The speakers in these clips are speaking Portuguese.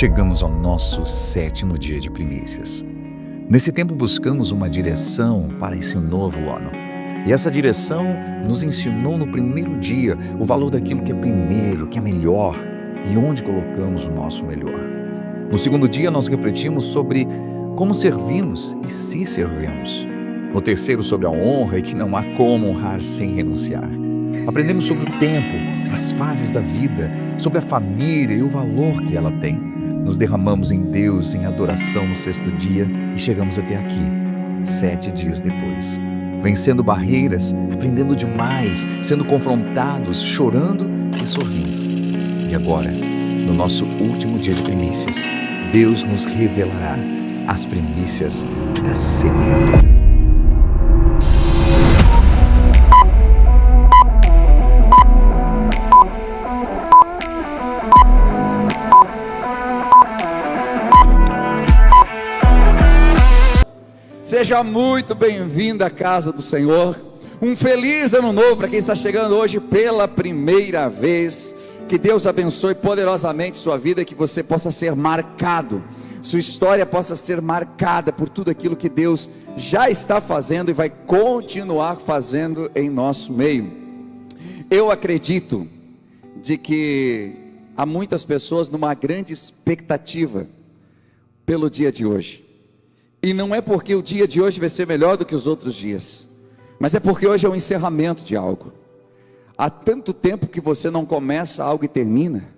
Chegamos ao nosso 7º dia de primícias. Nesse tempo buscamos uma direção para esse novo ano. E essa direção nos ensinou no primeiro dia o valor daquilo que é primeiro, que é melhor e onde colocamos o nosso melhor. No segundo dia nós refletimos sobre como servimos e se servimos. No terceiro, sobre a honra e que não há como honrar sem renunciar. Aprendemos sobre o tempo, as fases da vida, sobre a família e o valor que ela tem. Nos derramamos em Deus em adoração no 6º dia e chegamos até aqui, 7 dias depois. Vencendo barreiras, aprendendo demais, sendo confrontados, chorando e sorrindo. E agora, no nosso último dia de primícias, Deus nos revelará as primícias da semeadura. Seja muito bem-vindo à casa do Senhor. Um feliz ano novo para quem está chegando hoje pela primeira vez. Que Deus abençoe poderosamente sua vida, que você possa ser marcado, sua história possa ser marcada por tudo aquilo que Deus já está fazendo e vai continuar fazendo em nosso meio. Eu acredito de que há muitas pessoas numa grande expectativa pelo dia de hoje. E não é porque o dia de hoje vai ser melhor do que os outros dias, mas é porque hoje é o encerramento de algo. Há tanto tempo que você não começa algo e termina,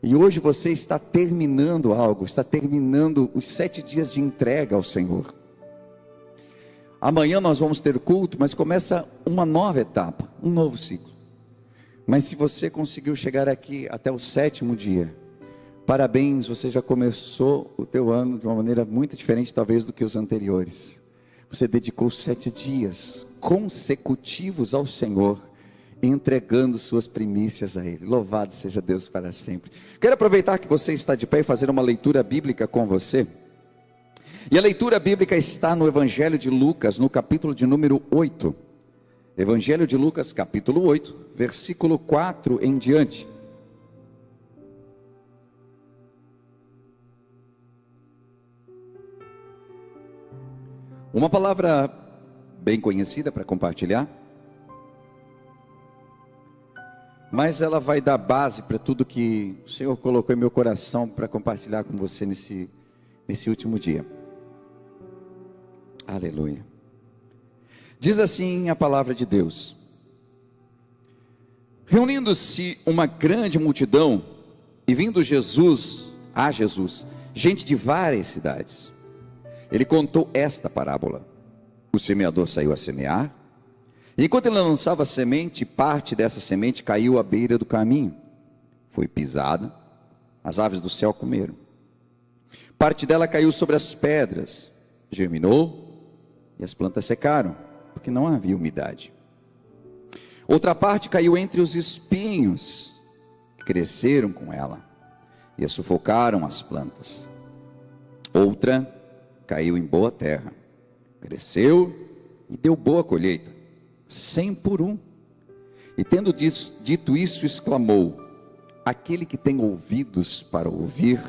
e hoje você está terminando algo, está terminando os 7 dias de entrega ao Senhor. Amanhã nós vamos ter culto, mas começa uma nova etapa, um novo ciclo. Mas se você conseguiu chegar aqui até o 7º dia, parabéns, você já começou o teu ano de uma maneira muito diferente talvez do que os anteriores. Você dedicou 7 dias consecutivos ao Senhor, entregando suas primícias a Ele. Louvado seja Deus para sempre. Quero aproveitar que você está de pé e fazer uma leitura bíblica com você. E a leitura bíblica está no Evangelho de Lucas, no capítulo de número 8. Evangelho de Lucas, capítulo 8, versículo 4 em diante. Uma palavra bem conhecida para compartilhar, mas ela vai dar base para tudo que o Senhor colocou em meu coração para compartilhar com você nesse último dia. Aleluia. Diz assim a palavra de Deus: reunindo-se uma grande multidão e vindo a Jesus, gente de várias cidades, ele contou esta parábola. O semeador saiu a semear, e enquanto ele lançava a semente, parte dessa semente caiu à beira do caminho. Foi pisada, as aves do céu comeram. Parte dela caiu sobre as pedras, germinou, e as plantas secaram, porque não havia umidade. Outra parte caiu entre os espinhos, que cresceram com ela, e a sufocaram as plantas. Outra caiu em boa terra, cresceu e deu boa colheita, 100 por 1. E tendo dito isso, exclamou: aquele que tem ouvidos para ouvir,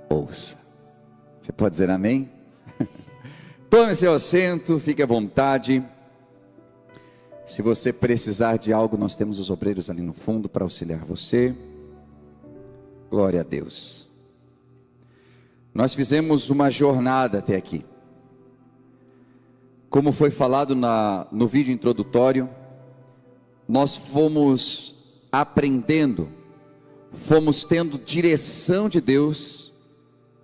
ouça. Você pode dizer amém? Tome seu assento, fique à vontade. Se você precisar de algo, nós temos os obreiros ali no fundo para auxiliar você. Glória a Deus. Nós fizemos uma jornada até aqui. Como foi falado no vídeo introdutório, nós fomos aprendendo, fomos tendo direção de Deus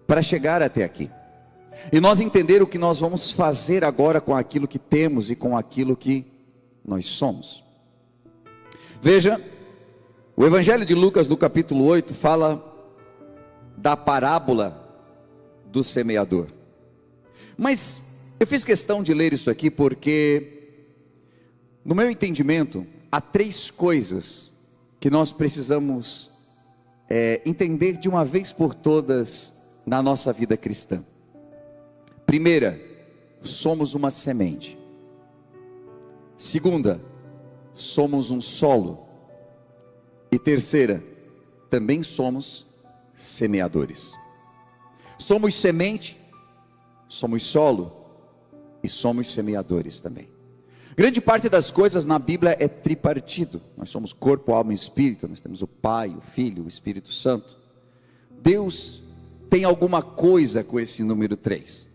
para chegar até aqui. E nós entender o que nós vamos fazer agora com aquilo que temos e com aquilo que nós somos. Veja, o Evangelho de Lucas, no capítulo 8, fala da parábola do semeador. Mas eu fiz questão de ler isso aqui porque, no meu entendimento, há 3 coisas que nós precisamos entender de uma vez por todas na nossa vida cristã. Primeira, somos uma semente. Segunda, somos um solo. E terceira, também somos semeadores. Somos semente, somos solo e somos semeadores também. Grande parte das coisas na Bíblia é tripartido. Nós somos corpo, alma e espírito. Nós temos o Pai, o Filho, o Espírito Santo. Deus tem alguma coisa com esse número 3.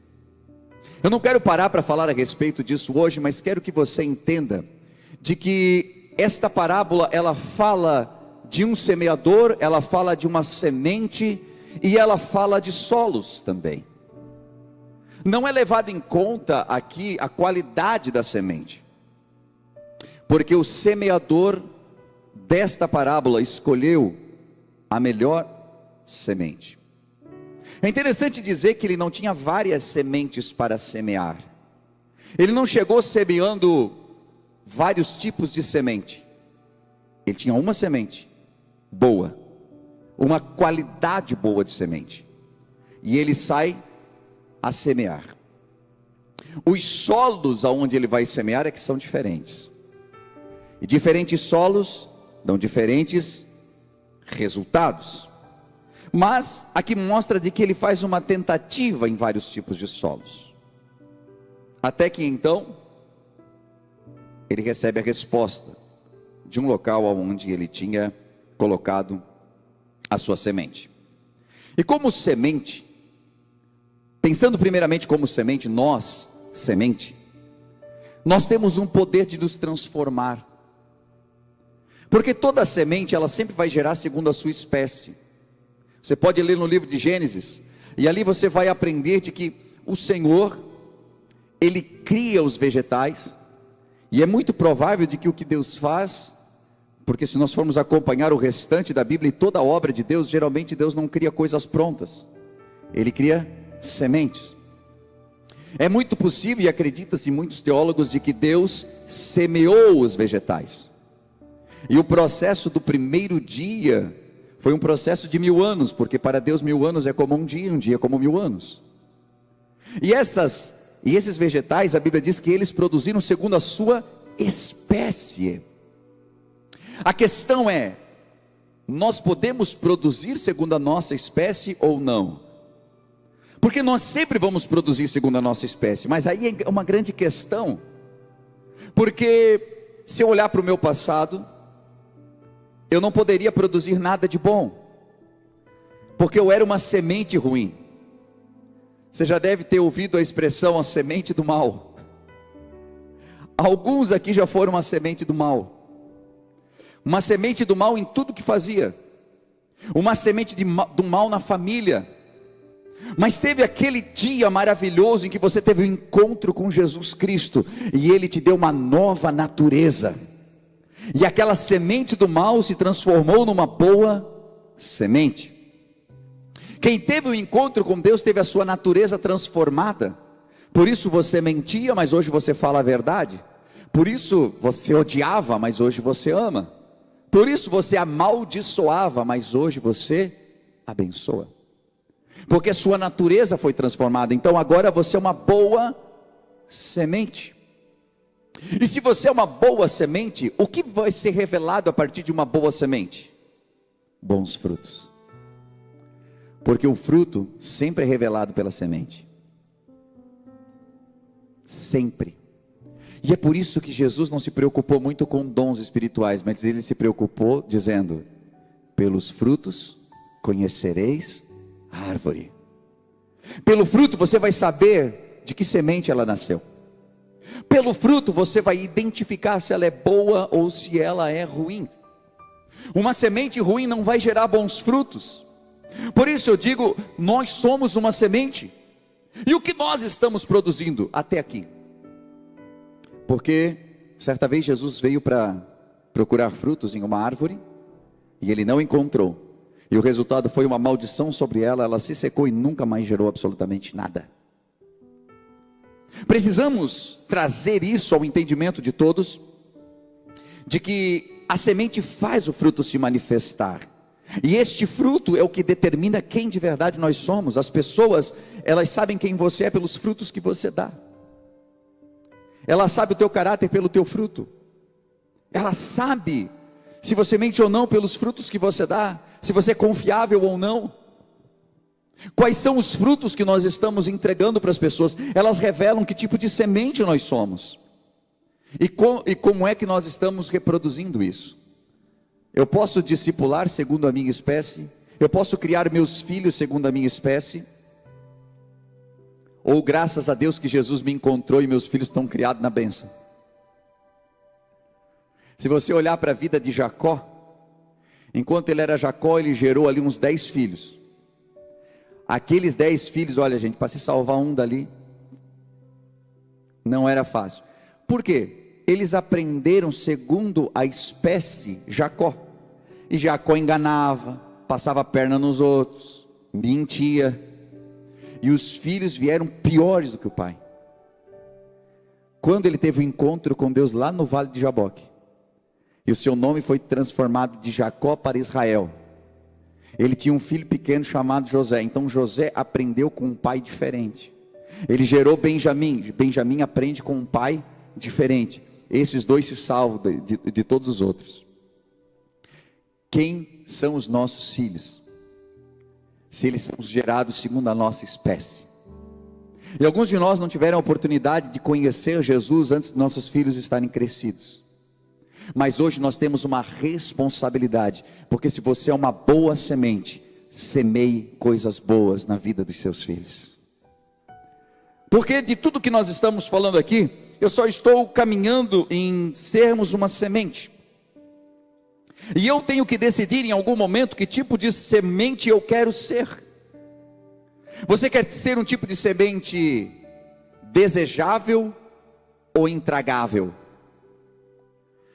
Eu não quero parar para falar a respeito disso hoje, mas quero que você entenda de que esta parábola, ela fala de um semeador, ela fala de uma semente e ela fala de solos também. Não é levado em conta aqui a qualidade da semente, porque o semeador desta parábola escolheu a melhor semente. É interessante dizer que ele não tinha várias sementes para semear. Ele não chegou semeando vários tipos de semente. Ele tinha uma semente boa, uma qualidade boa de semente, e ele sai a semear. Os solos aonde ele vai semear é que são diferentes, e diferentes solos dão diferentes resultados. Mas aqui mostra de que ele faz uma tentativa em vários tipos de solos, até que então ele recebe a resposta de um local onde ele tinha colocado a sua semente. E como semente, pensando primeiramente como semente, nós temos um poder de nos transformar, porque toda semente, ela sempre vai gerar segundo a sua espécie. Você pode ler no livro de Gênesis, e ali você vai aprender de que o Senhor, Ele cria os vegetais, e é muito provável de que o que Deus faz, porque se nós formos acompanhar o restante da Bíblia e toda a obra de Deus, geralmente Deus não cria coisas prontas, Ele cria sementes. É muito possível, e acredita-se muitos teólogos, de que Deus semeou os vegetais, e o processo do primeiro dia foi um processo de 1000 anos, porque para Deus 1000 anos é como um dia é como 1000 anos. E esses vegetais, a Bíblia diz que eles produziram segundo a sua espécie. A questão é, nós podemos produzir segundo a nossa espécie ou não? Porque nós sempre vamos produzir segundo a nossa espécie, mas aí é uma grande questão, porque se eu olhar para o meu passado, eu não poderia produzir nada de bom, porque eu era uma semente ruim. Você já deve ter ouvido a expressão a semente do mal. Alguns aqui já foram uma semente do mal, uma semente do mal em tudo que fazia, uma semente do mal na família. Mas teve aquele dia maravilhoso em que você teve um encontro com Jesus Cristo, e Ele te deu uma nova natureza, e aquela semente do mal se transformou numa boa semente. Quem teve um encontro com Deus teve a sua natureza transformada. Por isso você mentia, mas hoje você fala a verdade. Por isso você odiava, mas hoje você ama. Por isso você amaldiçoava, mas hoje você abençoa, porque a sua natureza foi transformada. Então agora você é uma boa semente. E se você é uma boa semente, o que vai ser revelado a partir de uma boa semente? Bons frutos. Porque o fruto sempre é revelado pela semente. Sempre. E é por isso que Jesus não se preocupou muito com dons espirituais, mas Ele se preocupou dizendo: pelos frutos conhecereis a árvore. Pelo fruto você vai saber de que semente ela nasceu. Pelo fruto você vai identificar se ela é boa ou se ela é ruim. Uma semente ruim não vai gerar bons frutos. Por isso eu digo, nós somos uma semente. E o que nós estamos produzindo até aqui? Porque certa vez Jesus veio para procurar frutos em uma árvore, e Ele não encontrou. E o resultado foi uma maldição sobre ela. Ela se secou e nunca mais gerou absolutamente nada. Precisamos trazer isso ao entendimento de todos, de que a semente faz o fruto se manifestar, e este fruto é o que determina quem de verdade nós somos. As pessoas, elas sabem quem você é pelos frutos que você dá. Ela sabe o teu caráter pelo teu fruto. Ela sabe se você mente ou não pelos frutos que você dá, se você é confiável ou não. Quais são os frutos que nós estamos entregando para as pessoas? Elas revelam que tipo de semente nós somos. E como é que nós estamos reproduzindo isso? Eu posso discipular segundo a minha espécie? Eu posso criar meus filhos segundo a minha espécie? Ou graças a Deus que Jesus me encontrou e meus filhos estão criados na bênção? Se você olhar para a vida de Jacó, enquanto ele era Jacó, ele gerou ali uns 10 filhos. Aqueles 10 filhos, olha gente, para se salvar um dali, não era fácil. Por quê? Eles aprenderam segundo a espécie Jacó. E Jacó enganava, passava a perna nos outros, mentia. E os filhos vieram piores do que o pai. Quando ele teve um encontro com Deus lá no vale de Jaboque, e o seu nome foi transformado de Jacó para Israel, ele tinha um filho pequeno chamado José. Então José aprendeu com um pai diferente. Ele gerou Benjamim. Benjamim aprende com um pai diferente. Esses dois se salvam de todos os outros. Quem são os nossos filhos? Se eles são gerados segundo a nossa espécie. E alguns de nós não tiveram a oportunidade de conhecer Jesus antes de nossos filhos estarem crescidos. Mas hoje nós temos uma responsabilidade, porque se você é uma boa semente, semeie coisas boas na vida dos seus filhos. Porque de tudo que nós estamos falando aqui, eu só estou caminhando em sermos uma semente. E eu tenho que decidir em algum momento que tipo de semente eu quero ser. Você quer ser um tipo de semente desejável ou intragável?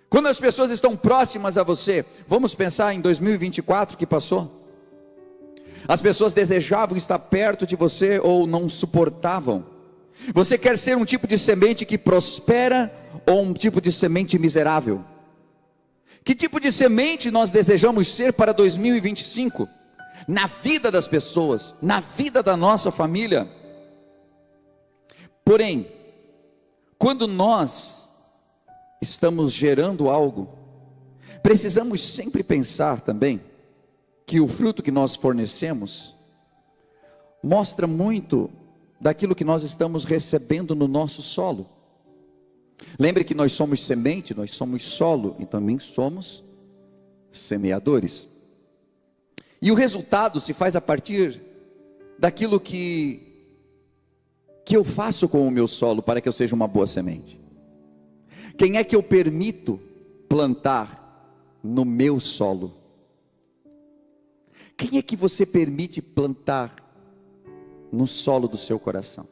Quando as pessoas estão próximas a você, vamos pensar em 2024 que passou. As pessoas desejavam estar perto de você ou não suportavam. Você quer ser um tipo de semente que prospera ou um tipo de semente miserável? Que tipo de semente nós desejamos ser para 2025? Na vida das pessoas, na vida da nossa família. Porém, quando nós estamos gerando algo, precisamos sempre pensar também que o fruto que nós fornecemos mostra muito daquilo que nós estamos recebendo no nosso solo. Lembre que nós somos semente, nós somos solo e também somos semeadores. E o resultado se faz a partir daquilo que eu faço com o meu solo para que eu seja uma boa semente. Quem é que eu permito plantar no meu solo? Quem é que você permite plantar no solo do seu coração?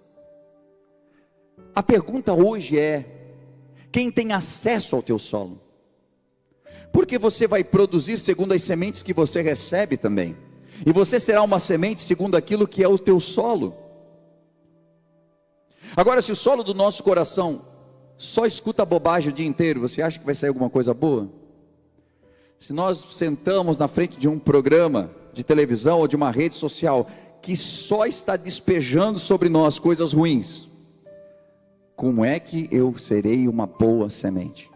A pergunta hoje é: quem tem acesso ao teu solo? Porque você vai produzir segundo as sementes que você recebe também. E você será uma semente segundo aquilo que é o teu solo. Agora, se o solo do nosso coração só escuta bobagem o dia inteiro, você acha que vai sair alguma coisa boa? Se nós sentamos na frente de um programa de televisão ou de uma rede social que só está despejando sobre nós coisas ruins, como é que eu serei uma boa semente?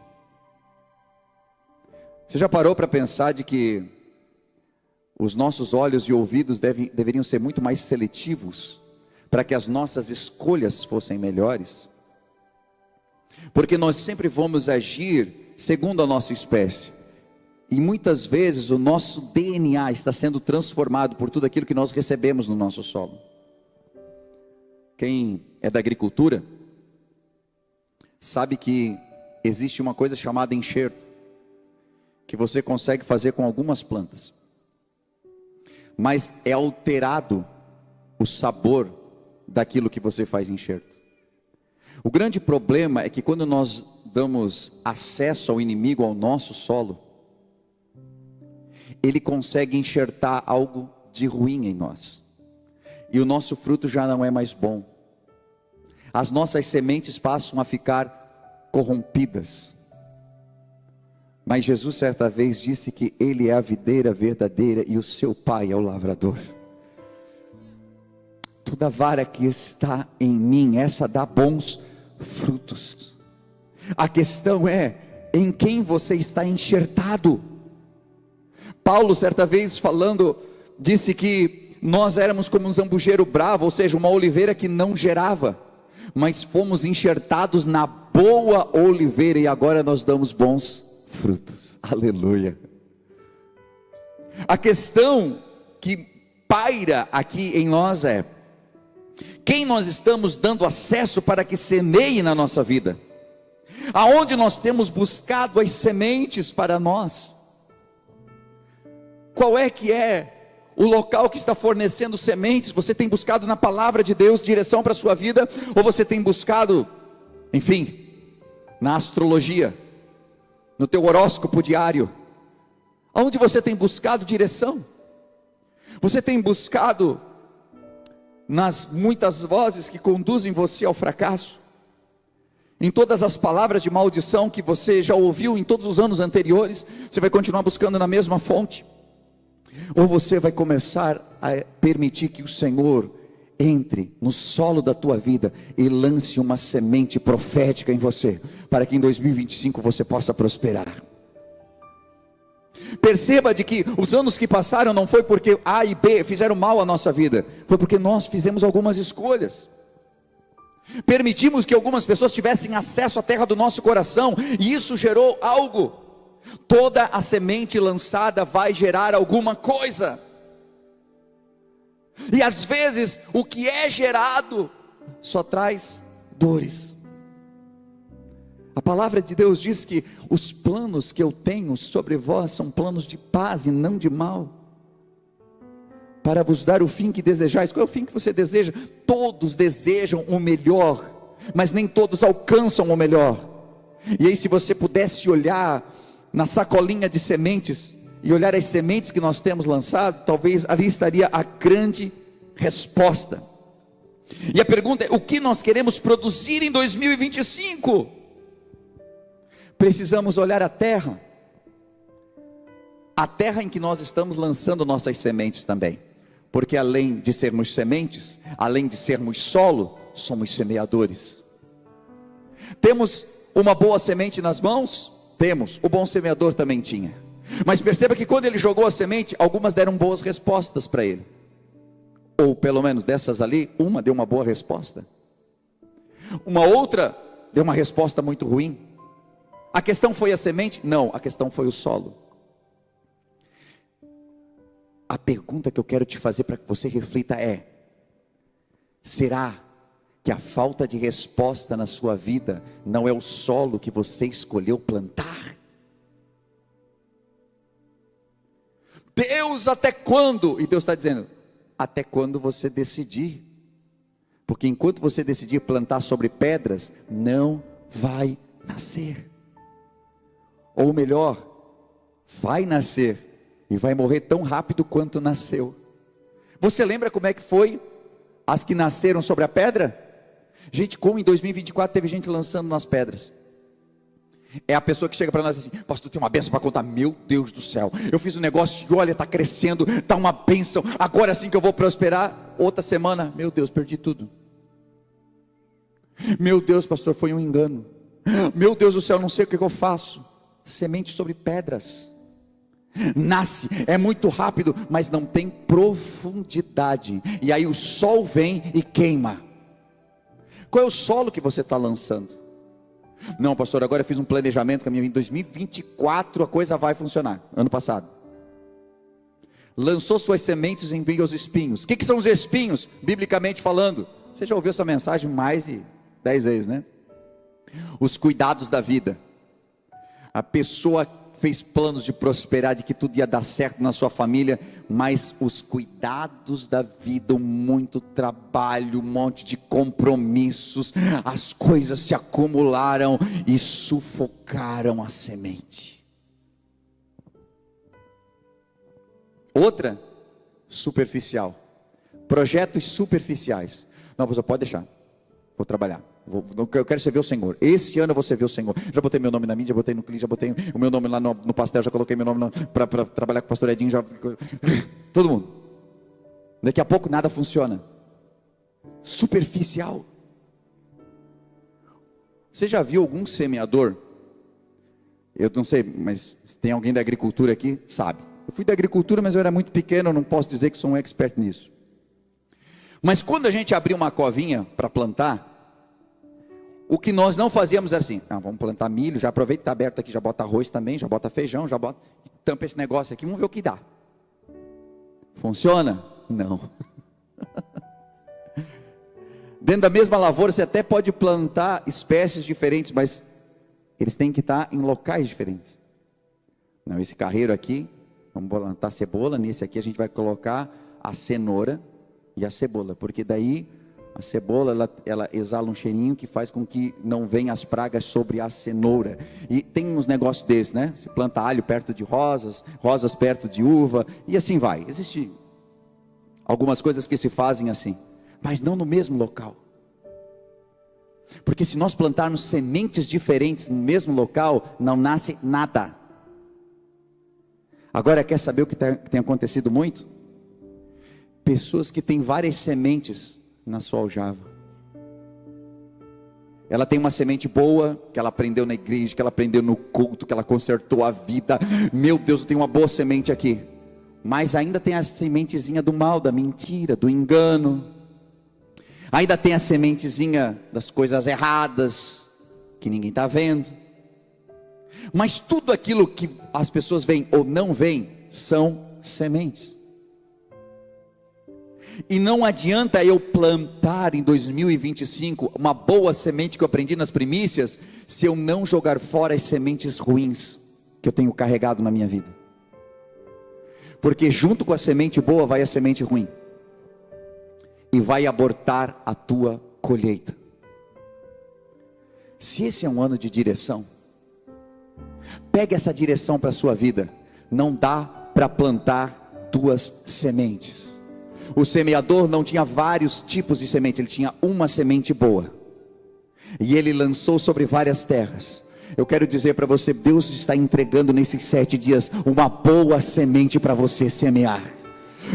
Você já parou para pensar de que os nossos olhos e ouvidos deveriam ser muito mais seletivos para que as nossas escolhas fossem melhores? Porque nós sempre vamos agir segundo a nossa espécie. E muitas vezes o nosso DNA está sendo transformado por tudo aquilo que nós recebemos no nosso solo. Quem é da agricultura sabe que existe uma coisa chamada enxerto, que você consegue fazer com algumas plantas, mas é alterado o sabor daquilo que você faz enxerto. O grande problema é que quando nós damos acesso ao inimigo ao nosso solo, ele consegue enxertar algo de ruim em nós, e o nosso fruto já não é mais bom. As nossas sementes passam a ficar corrompidas. Mas Jesus certa vez disse que Ele é a videira verdadeira e o seu Pai é o lavrador. Toda vara que está em mim, essa dá bons frutos. A questão é em quem você está enxertado. Paulo certa vez falando, disse que nós éramos como um zambujeiro bravo, ou seja, uma oliveira que não gerava, mas fomos enxertados na boa oliveira e agora nós damos bons frutos. Aleluia. A questão que paira aqui em nós é: quem nós estamos dando acesso para que semeie na nossa vida? Aonde nós temos buscado as sementes para nós? Qual é que é o local que está fornecendo sementes? Você tem buscado na palavra de Deus direção para a sua vida? Ou você tem buscado, enfim, na astrologia, no teu horóscopo diário? Aonde você tem buscado direção? Você tem buscado nas muitas vozes que conduzem você ao fracasso? Em todas as palavras de maldição que você já ouviu em todos os anos anteriores, você vai continuar buscando na mesma fonte? Ou você vai começar a permitir que o Senhor entre no solo da tua vida e lance uma semente profética em você, para que em 2025 você possa prosperar? Perceba de que os anos que passaram não foi porque A e B fizeram mal à nossa vida, foi porque nós fizemos algumas escolhas. Permitimos que algumas pessoas tivessem acesso à terra do nosso coração, e isso gerou algo. Toda a semente lançada vai gerar alguma coisa, e às vezes o que é gerado só traz dores. A palavra de Deus diz que os planos que eu tenho sobre vós são planos de paz e não de mal, para vos dar o fim que desejais. Qual é o fim que você deseja? Todos desejam o melhor, mas nem todos alcançam o melhor. E aí, se você pudesse olhar na sacolinha de sementes e olhar as sementes que nós temos lançado, talvez ali estaria a grande resposta. E a pergunta é: o que nós queremos produzir em 2025? Precisamos olhar a terra em que nós estamos lançando nossas sementes também, porque além de sermos sementes, além de sermos solo, somos semeadores. Temos uma boa semente nas mãos? Temos. O bom semeador também tinha. Mas perceba que quando ele jogou a semente, algumas deram boas respostas para ele, ou pelo menos dessas ali, uma deu uma boa resposta, uma outra deu uma resposta muito ruim. A questão foi a semente? Não, a questão foi o solo. A pergunta que eu quero te fazer para que você reflita é: será que a falta de resposta na sua vida não é o solo que você escolheu plantar? Deus, até quando? E Deus está dizendo: até quando você decidir, porque enquanto você decidir plantar sobre pedras, não vai nascer. Ou melhor, vai nascer e vai morrer tão rápido quanto nasceu. Você lembra como é que foi as que nasceram sobre a pedra? Gente, como em 2024 teve gente lançando nas pedras. É a pessoa que chega para nós assim: pastor, tem uma bênção para contar. Meu Deus do céu, eu fiz um negócio e olha, está crescendo, está uma bênção, agora sim que eu vou prosperar. Outra semana: meu Deus, perdi tudo. Meu Deus, pastor, foi um engano. Meu Deus do céu, não sei o que eu faço. Semente sobre pedras. Nasce, é muito rápido, mas não tem profundidade. E aí o sol vem e queima. Qual é o solo que você está lançando? Não, pastor, agora eu fiz um planejamento com a minha vida. Em 2024 a coisa vai funcionar. Ano passado lançou suas sementes em meio aos espinhos. O que são os espinhos, biblicamente falando? Você já ouviu essa mensagem mais de 10 vezes, né? Os cuidados da vida. A pessoa fez planos de prosperar, de que tudo ia dar certo na sua família, mas os cuidados da vida, muito trabalho, um monte de compromissos, as coisas se acumularam e sufocaram a semente. Outra, superficial, projetos superficiais. Não, pastor, pode deixar, vou trabalhar. Eu quero servir o Senhor. Esse ano eu vou servir o Senhor. Já botei meu nome na mídia, já botei no CLI, já botei o meu nome lá no pastel, já coloquei meu nome para trabalhar com o pastor Edinho, já... todo mundo. Daqui a pouco nada funciona. Superficial. Você já viu algum semeador? Eu não sei, mas se tem alguém da agricultura aqui, sabe. fui da agricultura, mas eu era muito pequeno, eu não posso dizer que sou um expert nisso. Mas quando a gente abriu uma covinha para plantar, o que nós não fazíamos era assim: vamos plantar milho, já aproveita que está aberto aqui, já bota arroz também, já bota feijão, já bota, tampa esse negócio aqui, vamos ver o que dá. Funciona? Não. Dentro da mesma lavoura você até pode plantar espécies diferentes, mas eles têm que estar em locais diferentes. Não, esse carreiro aqui, vamos plantar cebola, nesse aqui a gente vai colocar a cenoura e a cebola, porque daí a cebola ela exala um cheirinho que faz com que não venham as pragas sobre a cenoura. E tem uns negócios desses, né? Se planta alho perto de rosas, rosas perto de uva, e assim vai. Existem algumas coisas que se fazem assim, mas não no mesmo local. Porque se nós plantarmos sementes diferentes no mesmo local, não nasce nada. Agora, quer saber o que tem acontecido muito? Pessoas que têm várias sementes na sua aljava. Ela tem uma semente boa, que ela aprendeu na igreja, que ela aprendeu no culto, que ela consertou a vida. Meu Deus, eu tenho uma boa semente aqui. Mas ainda tem a sementezinha do mal, da mentira, do engano. Ainda tem a sementezinha das coisas erradas, que ninguém está vendo. Mas tudo aquilo que as pessoas veem ou não veem, são sementes. E não adianta eu plantar em 2025 uma boa semente que eu aprendi nas primícias, se eu não jogar fora as sementes ruins que eu tenho carregado na minha vida. Porque junto com a semente boa vai a semente ruim, e vai abortar a tua colheita. Se esse é um ano de direção, pegue essa direção para a sua vida. Não dá para plantar duas sementes. O semeador não tinha vários tipos de semente, ele tinha uma semente boa, e ele lançou sobre várias terras. Eu quero dizer para você, Deus está entregando nesses 7 dias uma boa semente para você semear.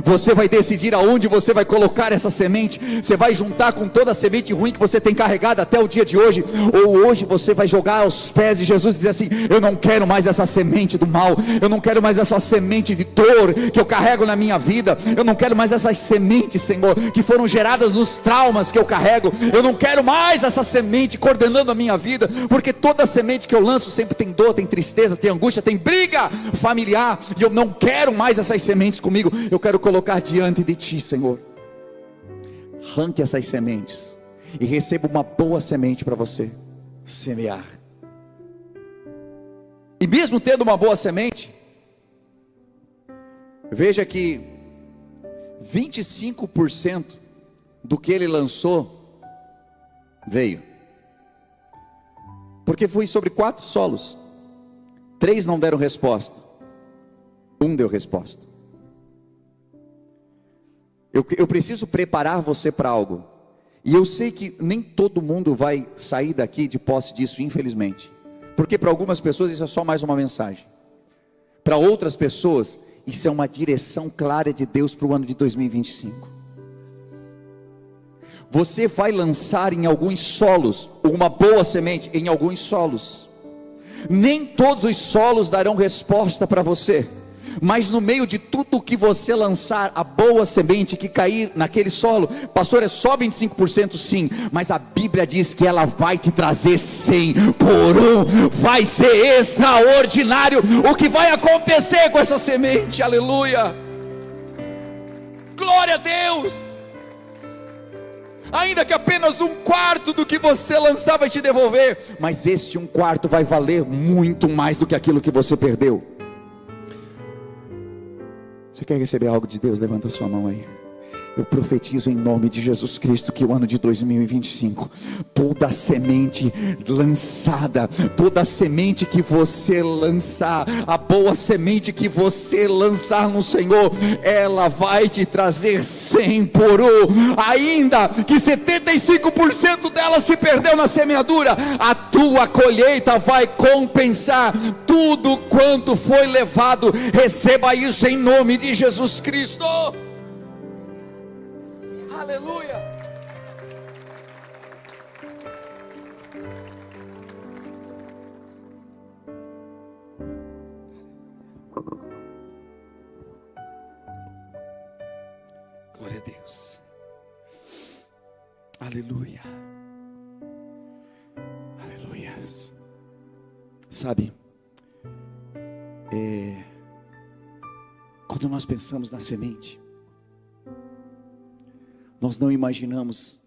Você vai decidir aonde você vai colocar essa semente. Você vai juntar com toda a semente ruim que você tem carregado até o dia de hoje, ou hoje você vai jogar aos pés de Jesus e dizer assim: eu não quero mais essa semente do mal, eu não quero mais essa semente de dor que eu carrego na minha vida, eu não quero mais essas sementes, Senhor, que foram geradas nos traumas que eu carrego. Eu não quero mais essa semente coordenando a minha vida, porque toda semente que eu lanço sempre tem dor, tem tristeza, tem angústia, tem briga familiar, e eu não quero mais essas sementes comigo. Eu quero colocar diante de ti, Senhor. Arranque essas sementes e receba uma boa semente para você semear. E mesmo tendo uma boa semente, veja que 25% do que ele lançou veio, porque foi sobre 4 solos. 3 não deram resposta, 1 deu resposta. Eu preciso preparar você para algo, e eu sei que nem todo mundo vai sair daqui de posse disso, infelizmente, porque para algumas pessoas isso é só mais uma mensagem, para outras pessoas isso é uma direção clara de Deus para o ano de 2025. Você vai lançar em alguns solos uma boa semente, em alguns solos. Nem todos os solos darão resposta para você, mas no meio de tudo que você lançar, a boa semente que cair naquele solo, pastor, é só 25%? Sim, mas a Bíblia diz que ela vai te trazer 100 por 1, vai ser extraordinário o que vai acontecer com essa semente. Aleluia, glória a Deus. Ainda que apenas 1/4 do que você lançar vai te devolver, mas este 1/4 vai valer muito mais do que aquilo que você perdeu. Você quer receber algo de Deus? Levanta a sua mão aí. Eu profetizo em nome de Jesus Cristo que o ano de 2025, toda semente lançada, toda semente que você lançar, a boa semente que você lançar no Senhor, ela vai te trazer 100 por 1. Ainda que 75% dela se perdeu na semeadura, a tua colheita vai compensar tudo quanto foi levado. Receba isso em nome de Jesus Cristo. Aleluia. Deus. Aleluia. Aleluia. Sabe, quando nós pensamos na semente, nós não imaginamos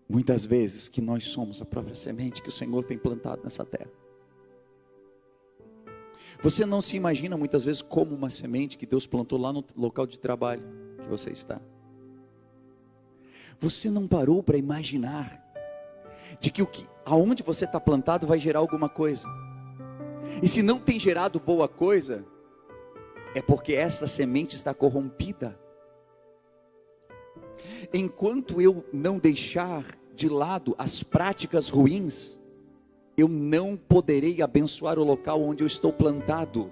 muitas vezes que nós somos a própria semente que o Senhor tem plantado nessa terra. Você não se imagina muitas vezes como uma semente que Deus plantou lá no local de trabalho que você está. Você não parou para imaginar de que aonde você está plantado vai gerar alguma coisa. E se não tem gerado boa coisa, é porque essa semente está corrompida. Enquanto eu não deixar de lado as práticas ruins, eu não poderei abençoar o local onde eu estou plantado.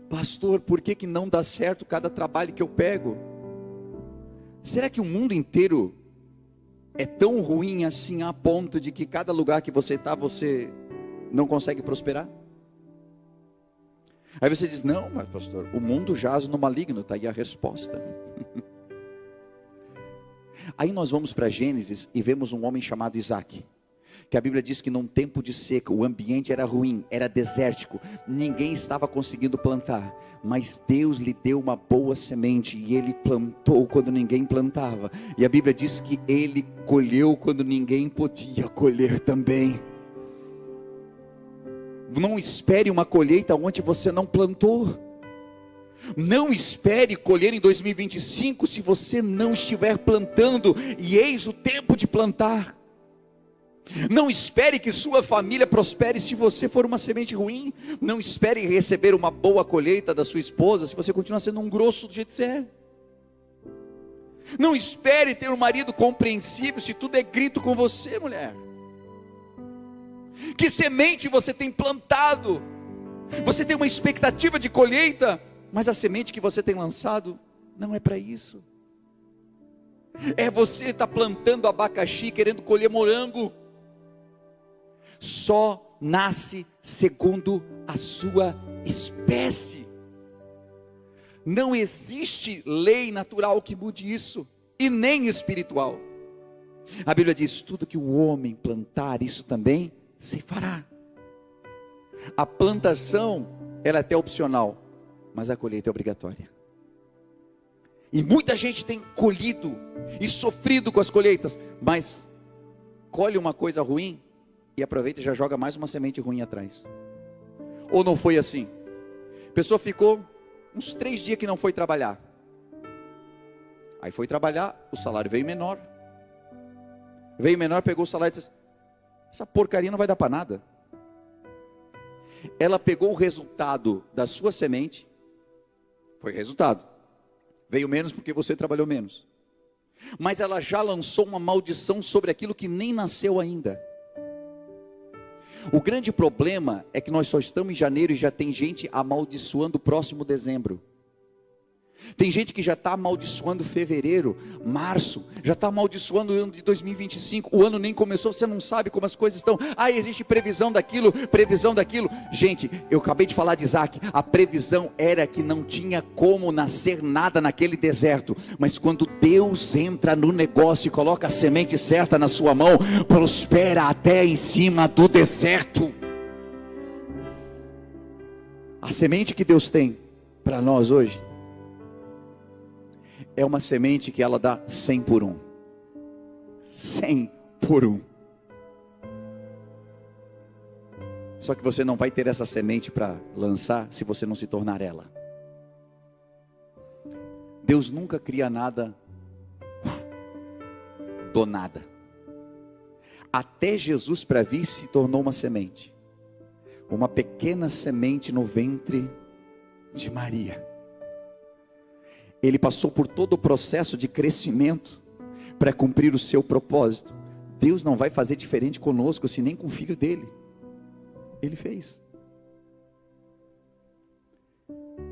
Pastor, por que não dá certo cada trabalho que eu pego? Será que o mundo inteiro é tão ruim assim a ponto de que cada lugar que você está, você não consegue prosperar? Aí você diz, não, mas pastor, o mundo jaz no maligno, está aí a resposta. Aí nós vamos para Gênesis e vemos um homem chamado Isaac, que a Bíblia diz que num tempo de seca, o ambiente era ruim, era desértico, ninguém estava conseguindo plantar, mas Deus lhe deu uma boa semente, e ele plantou quando ninguém plantava, e a Bíblia diz que ele colheu quando ninguém podia colher também. Não espere uma colheita onde você não plantou. Não espere colher em 2025 se você não estiver plantando, e eis o tempo de plantar. Não espere que sua família prospere se você for uma semente ruim. Não espere receber uma boa colheita da sua esposa se você continuar sendo um grosso do jeito que você é. Não espere ter um marido compreensível se tudo é grito com você, mulher. Que semente você tem plantado? Você tem uma expectativa de colheita, mas a semente que você tem lançado não é para isso. É você estar plantando abacaxi querendo colher morango. Só nasce segundo a sua espécie. Não existe lei natural que mude isso, e nem espiritual. A Bíblia diz, tudo que o homem plantar, isso também se fará. A plantação, ela é até opcional, mas a colheita é obrigatória. E muita gente tem colhido e sofrido com as colheitas, mas colhe uma coisa ruim e aproveita e já joga mais uma semente ruim atrás. Ou não foi assim? A pessoa ficou uns 3 dias que não foi trabalhar. Aí foi trabalhar, o salário veio menor. Veio menor, pegou o salário e disse, essa porcaria não vai dar para nada. Ela pegou o resultado da sua semente. Foi resultado. Veio menos porque você trabalhou menos. Mas ela já lançou uma maldição sobre aquilo que nem nasceu ainda. O grande problema é que nós só estamos em janeiro e já tem gente amaldiçoando o próximo dezembro. Tem gente que já está amaldiçoando fevereiro, março, já está amaldiçoando o ano de 2025, o ano nem começou, você não sabe como as coisas estão. Existe previsão daquilo. Gente, eu acabei de falar de Isaac, a previsão era que não tinha como nascer nada naquele deserto, mas quando Deus entra no negócio e coloca a semente certa na sua mão, prospera até em cima do deserto. A semente que Deus tem para nós hoje é uma semente que ela dá 100 por 1. 100 por 1. Só que você não vai ter essa semente para lançar se você não se tornar ela. Deus nunca cria nada do nada. Até Jesus para vir se tornou uma semente. Uma pequena semente no ventre de Maria. Ele passou por todo o processo de crescimento para cumprir o seu propósito. Deus não vai fazer diferente conosco, se nem com o filho dele. Ele fez.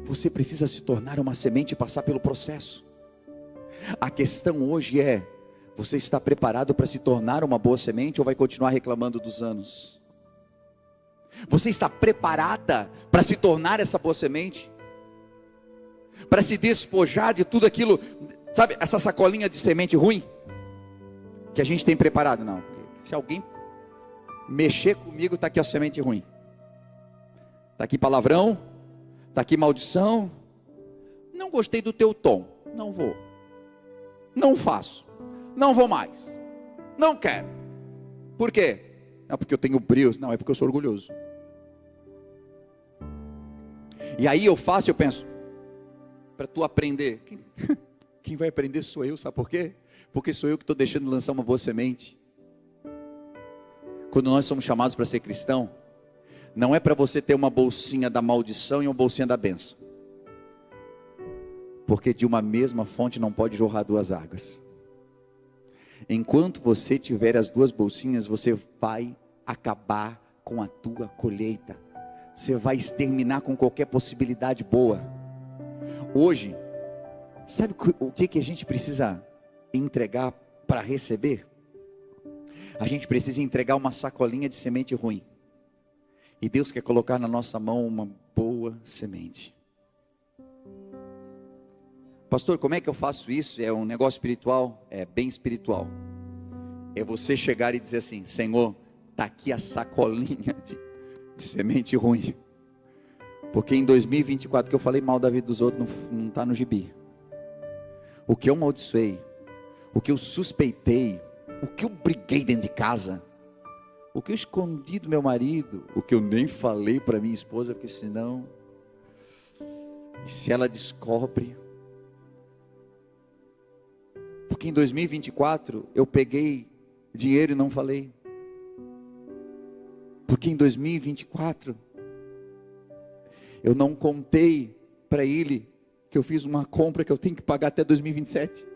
Você precisa se tornar uma semente e passar pelo processo. A questão hoje é, você está preparado para se tornar uma boa semente ou vai continuar reclamando dos anos? Você está preparada para se tornar essa boa semente? para se despojar de tudo aquilo, sabe, essa sacolinha de semente ruim que a gente tem preparado. Não, se alguém mexer comigo, está aqui a semente ruim, está aqui palavrão, está aqui maldição. Não gostei do teu tom, não vou, não faço, não vou mais, não quero. Por quê? Não, porque eu tenho brio. Não, é porque eu sou orgulhoso. E aí eu faço, eu penso, para tu aprender, quem vai aprender sou eu, sabe por quê? Porque sou eu que estou deixando de lançar uma boa semente. Quando nós somos chamados para ser cristão, não é para você ter uma bolsinha da maldição e uma bolsinha da bênção, porque de uma mesma fonte não pode jorrar duas águas. Enquanto você tiver as duas bolsinhas, você vai acabar com a tua colheita, você vai exterminar com qualquer possibilidade boa. Hoje, sabe o que a gente precisa entregar para receber? A gente precisa entregar uma sacolinha de semente ruim, e Deus quer colocar na nossa mão uma boa semente. Pastor, como é que eu faço isso? É um negócio espiritual? É bem espiritual. É você chegar e dizer assim: Senhor, está aqui a sacolinha de semente ruim, porque em 2024 que eu falei mal da vida dos outros não está no gibi. O que eu amaldiçoei, o que eu suspeitei, o que eu briguei dentro de casa, o que eu escondi do meu marido, o que eu nem falei para minha esposa, porque senão, e se ela descobre? Porque em 2024 eu peguei dinheiro e não falei. Porque em 2024 eu não contei para ele que eu fiz uma compra que eu tenho que pagar até 2027.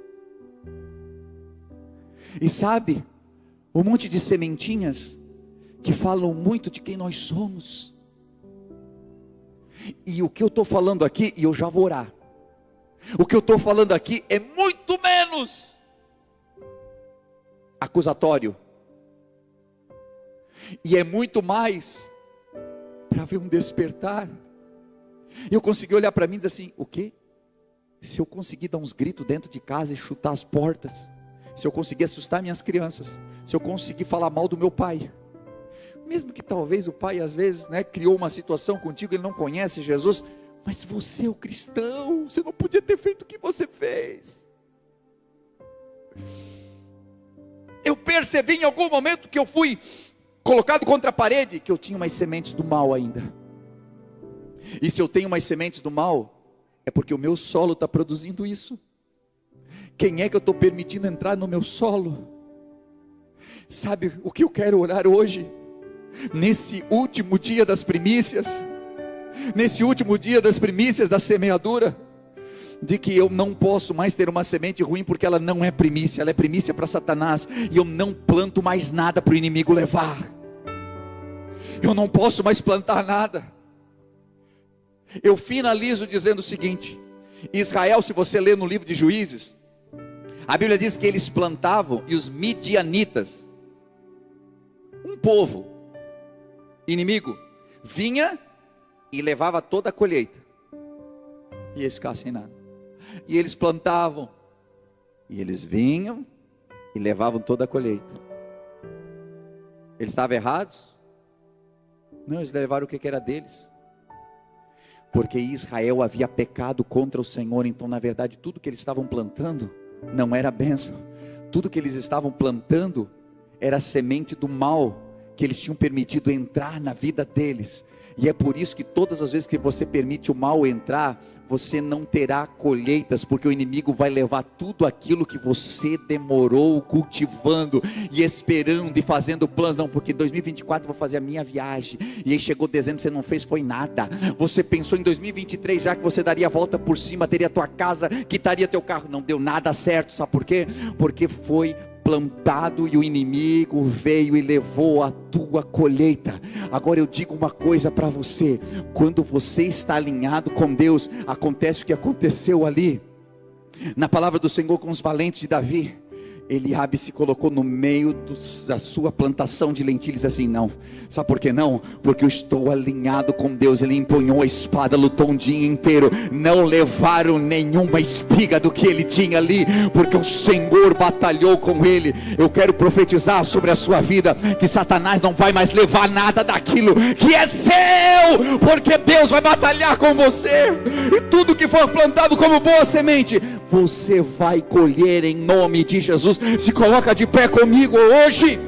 E sabe, um monte de sementinhas que falam muito de quem nós somos. E o que eu estou falando aqui, e eu já vou orar, o que eu estou falando aqui é muito menos acusatório, e é muito mais para ver um despertar. E eu consegui olhar para mim e dizer assim: o quê? Se eu conseguir dar uns gritos dentro de casa e chutar as portas, se eu conseguir assustar minhas crianças, se eu conseguir falar mal do meu pai, mesmo que talvez o pai às vezes, criou uma situação contigo, ele não conhece Jesus, mas você é o cristão, você não podia ter feito o que você fez. Eu percebi em algum momento que eu fui colocado contra a parede, que eu tinha umas sementes do mal ainda. E se eu tenho umas sementes do mal, é porque o meu solo está produzindo isso. Quem é que eu estou permitindo entrar no meu solo? Sabe o que eu quero orar hoje? Nesse último dia das primícias, nesse último dia das primícias da semeadura, de que eu não posso mais ter uma semente ruim, porque ela não é primícia, ela é primícia para Satanás, e eu não planto mais nada para o inimigo levar. Eu não posso mais plantar nada. Eu finalizo dizendo o seguinte: Israel, se você ler no livro de Juízes, a Bíblia diz que eles plantavam, e os midianitas, um povo inimigo, vinha e levava toda a colheita, e eles ficavam sem nada. E eles plantavam, e eles vinham e levavam toda a colheita. Eles estavam errados? Não, eles levaram o que era deles, porque Israel havia pecado contra o Senhor. Então na verdade tudo que eles estavam plantando não era bênção, tudo que eles estavam plantando era a semente do mal, que eles tinham permitido entrar na vida deles. E é por isso que todas as vezes que você permite o mal entrar, você não terá colheitas, porque o inimigo vai levar tudo aquilo que você demorou cultivando e esperando e fazendo planos. Não, porque em 2024 eu vou fazer a minha viagem, e aí chegou dezembro, você não fez, foi nada. Você pensou em 2023 já que você daria a volta por cima, teria tua casa, quitaria teu carro, não deu nada certo. Sabe por quê? Porque foi plantado e o inimigo veio e levou a tua colheita. Agora eu digo uma coisa para você: quando você está alinhado com Deus, acontece o que aconteceu ali na palavra do Senhor com os valentes de Davi. Eliabe se colocou no meio da sua plantação de lentilhas assim, não, sabe por que não? Porque eu estou alinhado com Deus. Ele empunhou a espada, lutou um dia inteiro, não levaram nenhuma espiga do que ele tinha ali, porque o Senhor batalhou com ele. Eu quero profetizar sobre a sua vida, que Satanás não vai mais levar nada daquilo que é seu, porque Deus vai batalhar com você, e tudo que for plantado como boa semente, você vai colher em nome de Jesus. Se coloca de pé comigo hoje.